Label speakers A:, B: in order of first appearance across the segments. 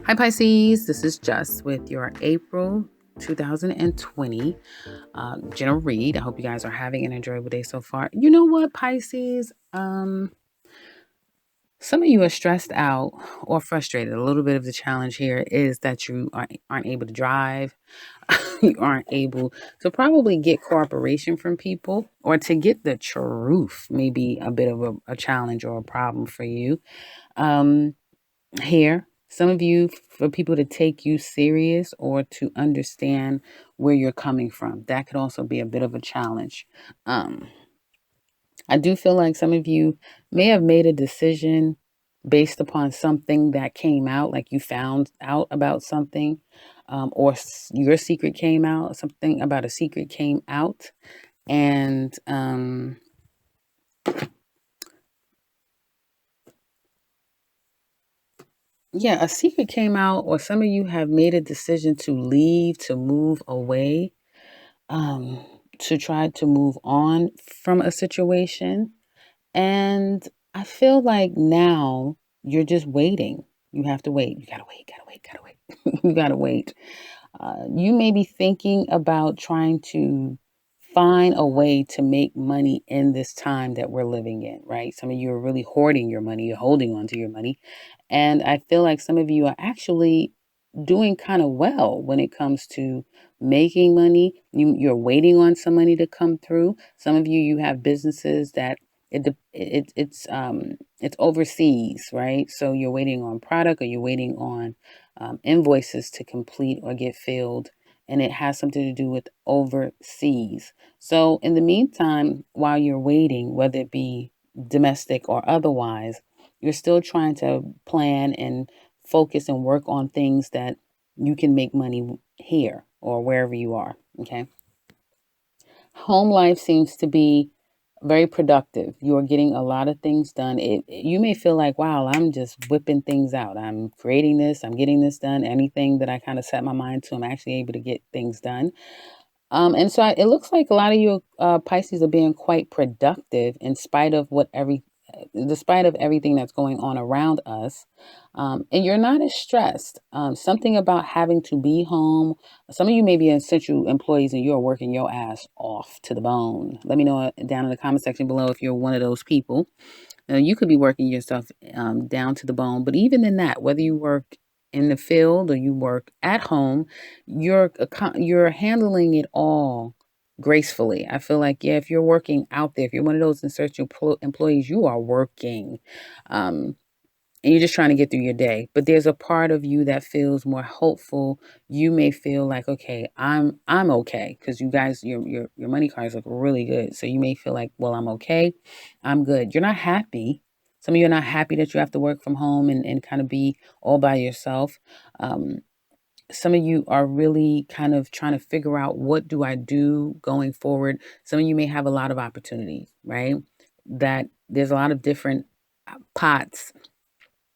A: Hi Pisces, this is Jess with your April 2020 general read. I hope you guys are having an enjoyable day so far. You know what, Pisces? Some of you are stressed out or frustrated. A little bit of the challenge here is that you aren't able to drive. You aren't able to probably get cooperation from people, or to get the truth may be a bit of a challenge or a problem for you. Um, Here, some of you, for people to take you serious or to understand where you're coming from, that could also be a bit of a challenge. Um, I do feel like some of you may have made a decision based upon something that came out, like you found out about something, your secret came out, something about a secret came out, and yeah, a secret came out, or some of you have made a decision to leave, to move away, um, to try to move on from a situation. And I feel like now you're just waiting. You have to wait. You gotta wait, gotta wait, gotta wait. You gotta wait. You may be thinking about trying to find a way to make money in this time that we're living in, right? Some of you are really hoarding your money, you're holding on to your money. And I feel like some of you are actually doing kind of well when it comes to making money. You're waiting on some money to come through. Some of you, you have businesses that it's overseas, right? So you're waiting on product, or you're waiting on invoices to complete or get filled, and it has something to do with overseas. So in the meantime, while you're waiting, whether it be domestic or otherwise, you're still trying to plan and focus and work on things that you can make money here or wherever you are. Okay. Home life seems to be very productive. You're getting a lot of things done. You may feel like, wow, I'm just whipping things out. I'm creating this, I'm getting this done. Anything that I kind of set my mind to, I'm actually able to get things done. And so it looks like a lot of you Pisces are being quite productive in spite of despite of everything that's going on around us. And you're not as stressed. Something about having to be home. Some of you may be essential employees and you're working your ass off to the bone. Let me know down in the comment section below if you're one of those people. You could be working yourself down to the bone, but even in that, whether you work in the field or you work at home, you're handling it all gracefully. I feel like, yeah, if you're working out there, if you're one of those insertion employees, you are working. Um, and you're just trying to get through your day, but there's a part of you that feels more hopeful. You may feel like, okay, I'm okay, because you guys, your money cards look really good, so you may feel like, well, I'm okay, I'm good. You're not happy. Some of you are not happy that you have to work from home and kind of be all by yourself. um, some of you are really kind of trying to figure out, what do I do going forward? Some of you may have a lot of opportunities, right? That there's a lot of different pots,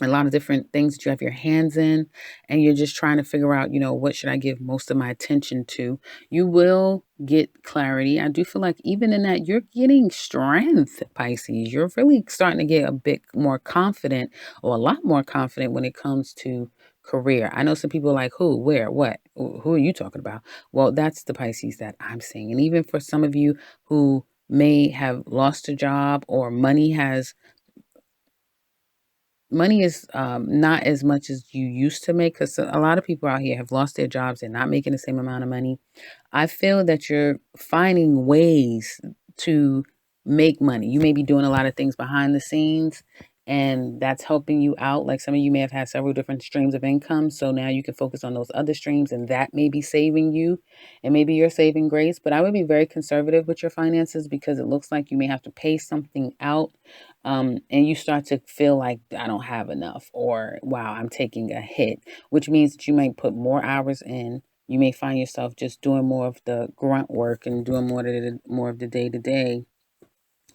A: a lot of different things that you have your hands in, and you're just trying to figure out, what should I give most of my attention to. You will get clarity. I do feel like even in that, you're getting strength, Pisces. You're really starting to get a bit more confident, or a lot more confident, when it comes to career. I know some people are like, who, where, what, who are you talking about? Well, that's the Pisces that I'm seeing. And even for some of you who may have lost a job, or money is not as much as you used to make, because a lot of people out here have lost their jobs. They're not making the same amount of money. I feel that you're finding ways to make money. You may be doing a lot of things behind the scenes, and that's helping you out. Like, some of you may have had several different streams of income. So now you can focus on those other streams, and that may be saving you. And maybe you're saving grace. But I would be very conservative with your finances, because it looks like you may have to pay something out. And you start to feel like, I don't have enough, or wow, I'm taking a hit, which means that you might put more hours in. You may find yourself just doing more of the grunt work and doing more of the day to day,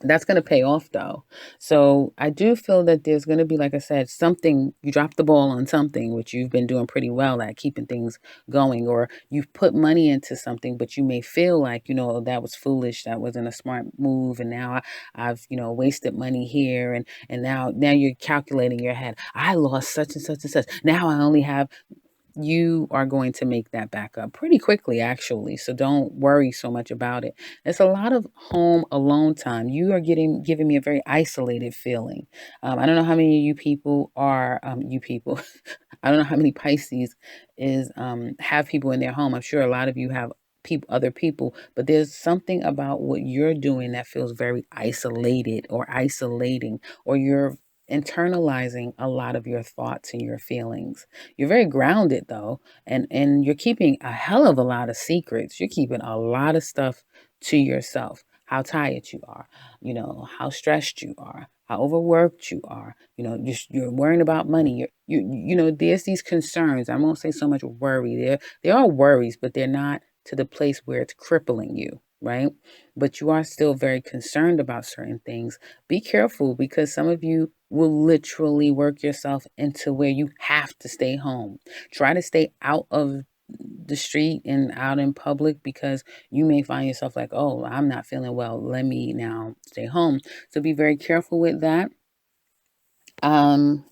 A: That's going to pay off though. So I do feel that there's going to be, like I said, something, you dropped the ball on something, which you've been doing pretty well at keeping things going, or you've put money into something, but you may feel like, that was foolish. That wasn't a smart move. And now I've, wasted money here. And now you're calculating in your head. I lost such and such and such. Now I only have, you are going to make that back up pretty quickly, actually. So don't worry so much about it. It's a lot of home alone time. You are giving me a very isolated feeling. I don't know how many of you people are, you people, I don't know how many Pisces is have people in their home. I'm sure a lot of you have other people, but there's something about what you're doing that feels very isolated or isolating, or you're internalizing a lot of your thoughts and your feelings. You're very grounded though, and you're keeping a hell of a lot of secrets. You're keeping a lot of stuff to yourself. How tired you are, how stressed you are, how overworked you are. You're worrying about money. There's these concerns. I won't say so much worry. There are worries, but they're not to the place where it's crippling you, right? But you are still very concerned about certain things. Be careful, because some of you will literally work yourself into where you have to stay home. Try to stay out of the street and out in public, because you may find yourself like, oh, I'm not feeling well. Let me now stay home. So be very careful with that. Um,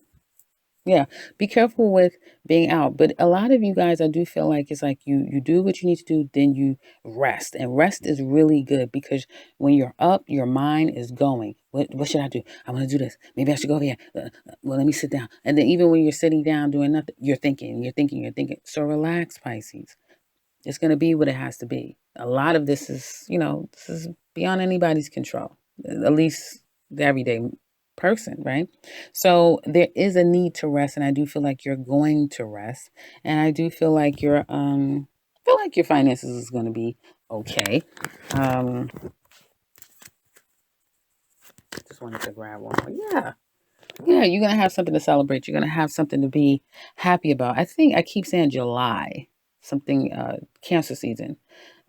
A: yeah, be careful with being out. But a lot of you guys, I do feel like it's like you do what you need to do, then you rest. And rest is really good, because when you're up, your mind is going. What should I do? I want to do this. Maybe I should go over here. Well, let me sit down. And then even when you're sitting down doing nothing, you're thinking, you're thinking, you're thinking. So relax, Pisces. It's going to be what it has to be. A lot of this is, this is beyond anybody's control, at least the everyday person, right? So there is a need to rest, and I do feel like you're going to rest, and I do feel like your finances is going to be okay. Um, just wanted to grab one. Yeah, yeah, you're gonna have something to celebrate. You're gonna have something to be happy about. I think I keep saying July, something Cancer season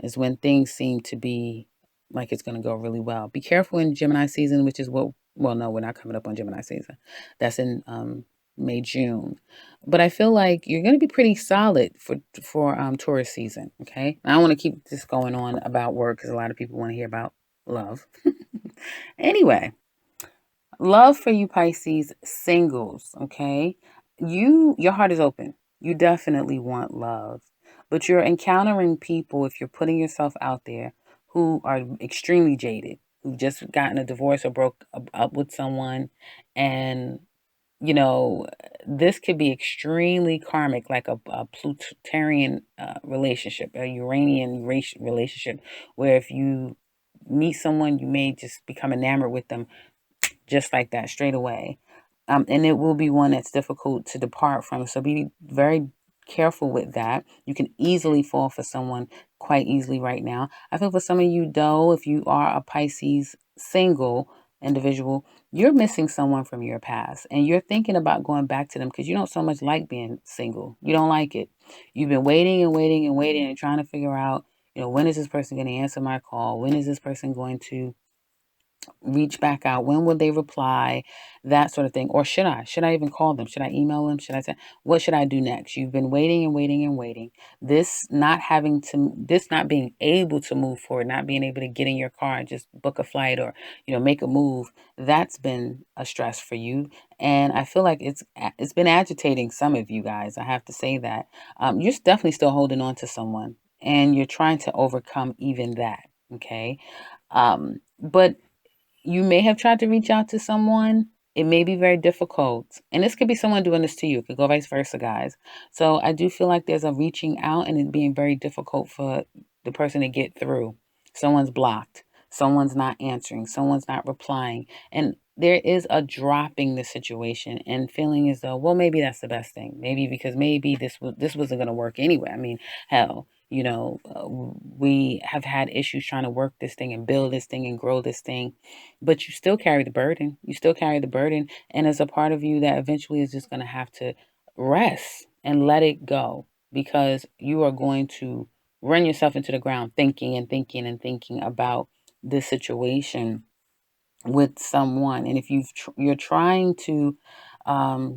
A: is when things seem to be like it's gonna go really well. Be careful in Gemini season, which is what. Well, no, we're not coming up on Gemini season. That's in May, June. But I feel like you're gonna be pretty solid for Taurus season. Okay, I don't want to keep this going on about work, because a lot of people want to hear about love. Anyway, love for you Pisces singles, okay? Your heart is open. You definitely want love. But you're encountering people, if you're putting yourself out there, who are extremely jaded, who've just gotten a divorce or broke up with someone, and you know, this could be extremely karmic, like a Plutonian relationship, a Uranian relationship, where if you meet someone, you may just become enamored with them just like that, straight away. And it will be one that's difficult to depart from. So be very careful with that. You can easily fall for someone quite easily right now. I feel for some of you, though, if you are a Pisces single individual, you're missing someone from your past, and you're thinking about going back to them because you don't so much like being single. You don't like it. You've been waiting and waiting and waiting and trying to figure out, when is this person going to answer my call? When is this person going to reach back out? When will they reply? That sort of thing. Or should I even call them? Should I email them? Should I say, what should I do next? You've been waiting and waiting and waiting. This not being able to move forward, not being able to get in your car and just book a flight, or make a move, that's been a stress for you. And I feel like it's been agitating some of you guys. I have to say that. You're definitely still holding on to someone, and you're trying to overcome even that. Okay. But you may have tried to reach out to someone. It may be very difficult. And this could be someone doing this to you. It could go vice versa, guys. So I do feel like there's a reaching out, and it being very difficult for the person to get through. Someone's blocked. Someone's not answering. Someone's not replying. And there is a dropping the situation and feeling as though, well, maybe that's the best thing. Maybe because maybe this wasn't going to work anyway. I mean, hell, we have had issues trying to work this thing and build this thing and grow this thing, but you still carry the burden. You still carry the burden. And there's a part of you that eventually is just going to have to rest and let it go, because you are going to run yourself into the ground thinking and thinking and thinking about this situation. with someone, and if you're trying to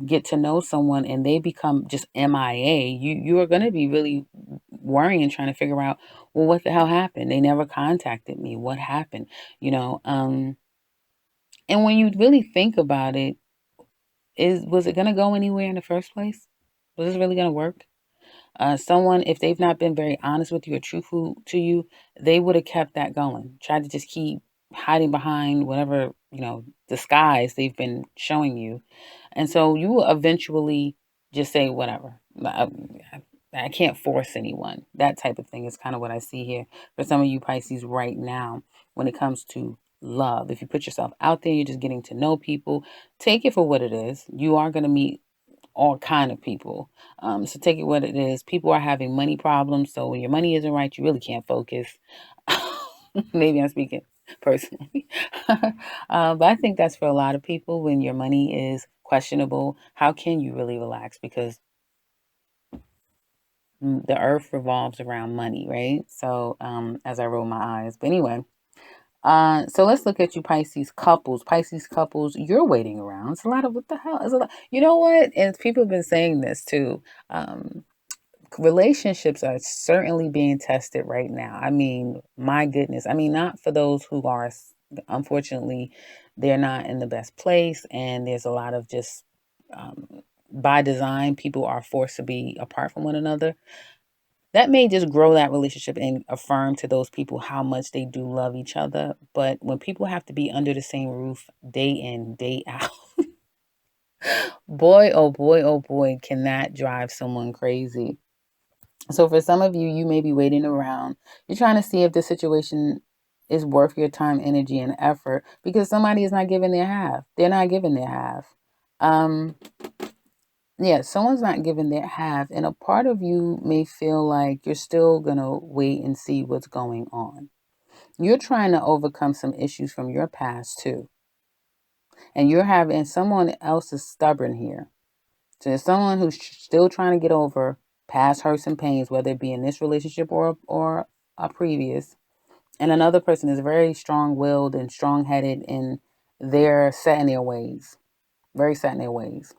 A: get to know someone and they become just MIA, you are going to be really worrying and trying to figure out, well, what the hell happened? They never contacted me. What happened? You know, and when you really think about it, was it going to go anywhere in the first place? Was this really going to work? Someone, if they've not been very honest with you or truthful to you, they would have kept that going. Tried to just keep hiding behind whatever, disguise they've been showing you. And so you will eventually just say, whatever. I can't force anyone. That type of thing is kind of what I see here for some of you Pisces right now when it comes to love. If you put yourself out there, you're just getting to know people, take it for what it is. You are going to meet all kind of people. So take it what it is. People are having money problems. So when your money isn't right, you really can't focus. Maybe I'm speaking personally. But I think that's for a lot of people when your money is questionable. How can you really relax? Because the earth revolves around money, right? So as I roll my eyes. But anyway, so let's look at you Pisces couples. Pisces couples, you're waiting around. It's a lot of what the hell? It's a lot. You know what? And people have been saying this too. Relationships are certainly being tested right now. I mean, my goodness. I mean, not for those who are, unfortunately, they're not in the best place, and there's a lot of just by design, people are forced to be apart from one another. That may just grow that relationship and affirm to those people how much they do love each other. But when people have to be under the same roof day in, day out, boy, oh boy, oh boy, can that drive someone crazy. So for some of you, you may be waiting around. You're trying to see if the situation is worth your time, energy, and effort because somebody is not giving their half. They're not giving their half. Um, yeah, someone's not giving their half, and a part of you may feel like you're still gonna wait and see what's going on. You're trying to overcome some issues from your past too, and you're having someone else is stubborn here. So there's someone who's still trying to get over past hurts and pains, whether it be in this relationship or a previous. And another person is very strong-willed and strong-headed, and they're set in their ways, very set in their ways.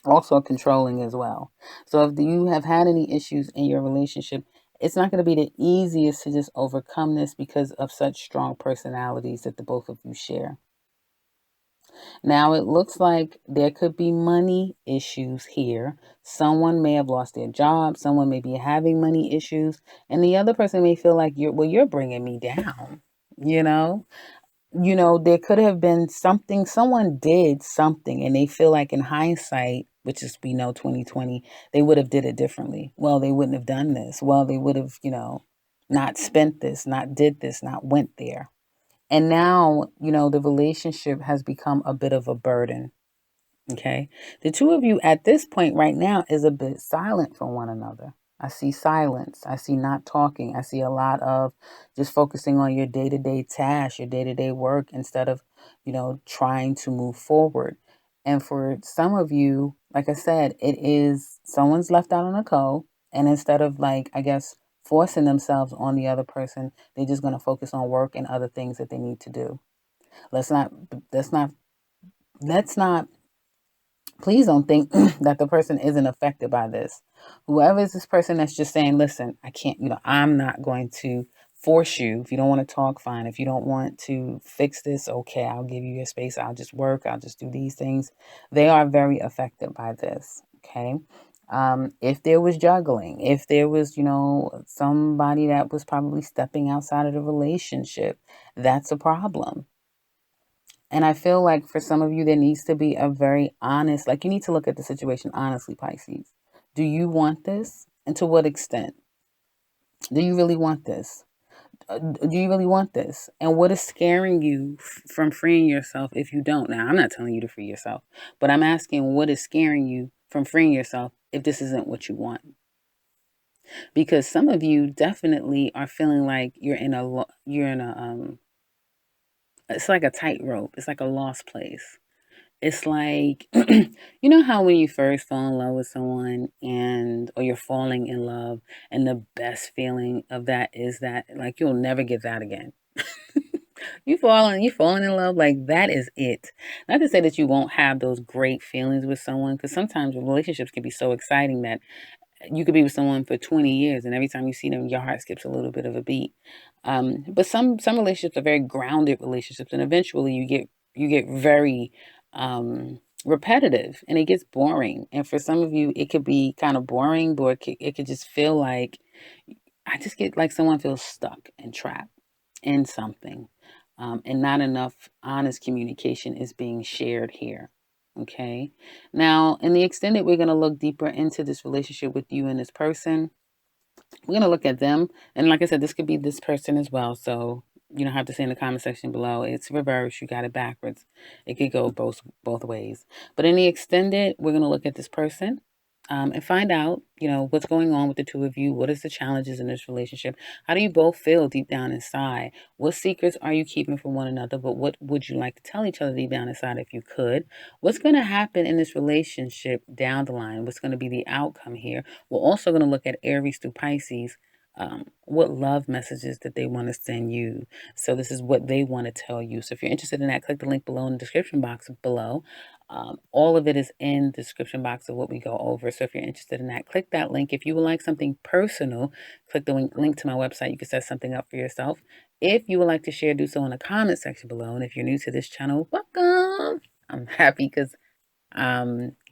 A: Also controlling as well. So if you have had any issues in your relationship, it's not going to be the easiest to just overcome this because of such strong personalities that the both of you share. Now, it looks like there could be money issues here. Someone may have lost their job. Someone may be having money issues. And the other person may feel like you're bringing me down. You know, there could have been something, someone did something and they feel like in hindsight, which is, we know 2020, they would have did it differently. Well, they wouldn't have done this. Well, they would have, not spent this, not did this, not went there. And now, the relationship has become a bit of a burden. Okay. The two of you at this point right now is a bit silent from one another. I see silence. I see not talking. I see a lot of just focusing on your day to day tasks, your day to day work instead of, trying to move forward. And for some of you, like I said, it is someone's left out on the cold. And instead of, like, I guess, forcing themselves on the other person, they're just going to focus on work and other things that they need to do. Let's not, let's not, let's not Please don't think that the person isn't affected by this. Whoever is this person that's just saying, listen, I can't, I'm not going to force you. If you don't want to talk, fine. If you don't want to fix this, okay, I'll give you your space. I'll just work. I'll just do these things. They are very affected by this. Okay. If there was juggling, if there was, somebody that was probably stepping outside of the relationship, that's a problem. And I feel like for some of you, there needs to be a very honest, like you need to look at the situation honestly, Pisces. Do you want this? And to what extent? Do you really want this? Do you really want this? And what is scaring you from freeing yourself if you don't? Now, I'm not telling you to free yourself, but I'm asking what is scaring you from freeing yourself if this isn't what you want? Because some of you definitely are feeling like it's like a tightrope. It's like a lost place. It's like, you know how when you first fall in love with someone or you're falling in love and the best feeling of that is that like you'll never get that again. You falling in love, like that is it. Not to say that you won't have those great feelings with someone, because sometimes relationships can be so exciting that you could be with someone for 20 years and every time you see them your heart skips a little bit of a beat. But some relationships are very grounded relationships, and eventually you get very repetitive and it gets boring. And for some of you it could be kind of boring, but it could just feel like, I just get like someone feels stuck and trapped in something, and not enough honest communication is being shared here. Okay. Now, in the extended, we're going to look deeper into this relationship with you and this person. We're going to look at them. And like I said, this could be this person as well. So you don't have to say in the comment section below. It's reverse. You got it backwards. It could go both ways. But in the extended, we're going to look at this person, and find out, what's going on with the two of you. What is the challenges in this relationship? How do you both feel deep down inside? What secrets are you keeping from one another? But what would you like to tell each other deep down inside if you could? What's going to happen in this relationship down the line? What's going to be the outcome here? We're also going to look at Aries through Pisces. What love messages that they want to send you. So this is what they want to tell you. So if you're interested in that, click the link below in the description box below. All of it is in the description box of what we go over. So if you're interested in that, click that link. If you would like something personal, click the link to my website. You can set something up for yourself. If you would like to share, do so in the comment section below. And if you're new to this channel, welcome. I'm happy because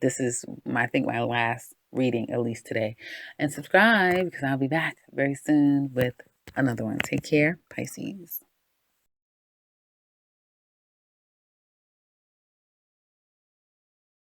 A: this is I think my last reading, at least today. And subscribe because I'll be back very soon with another one. Take care, Pisces.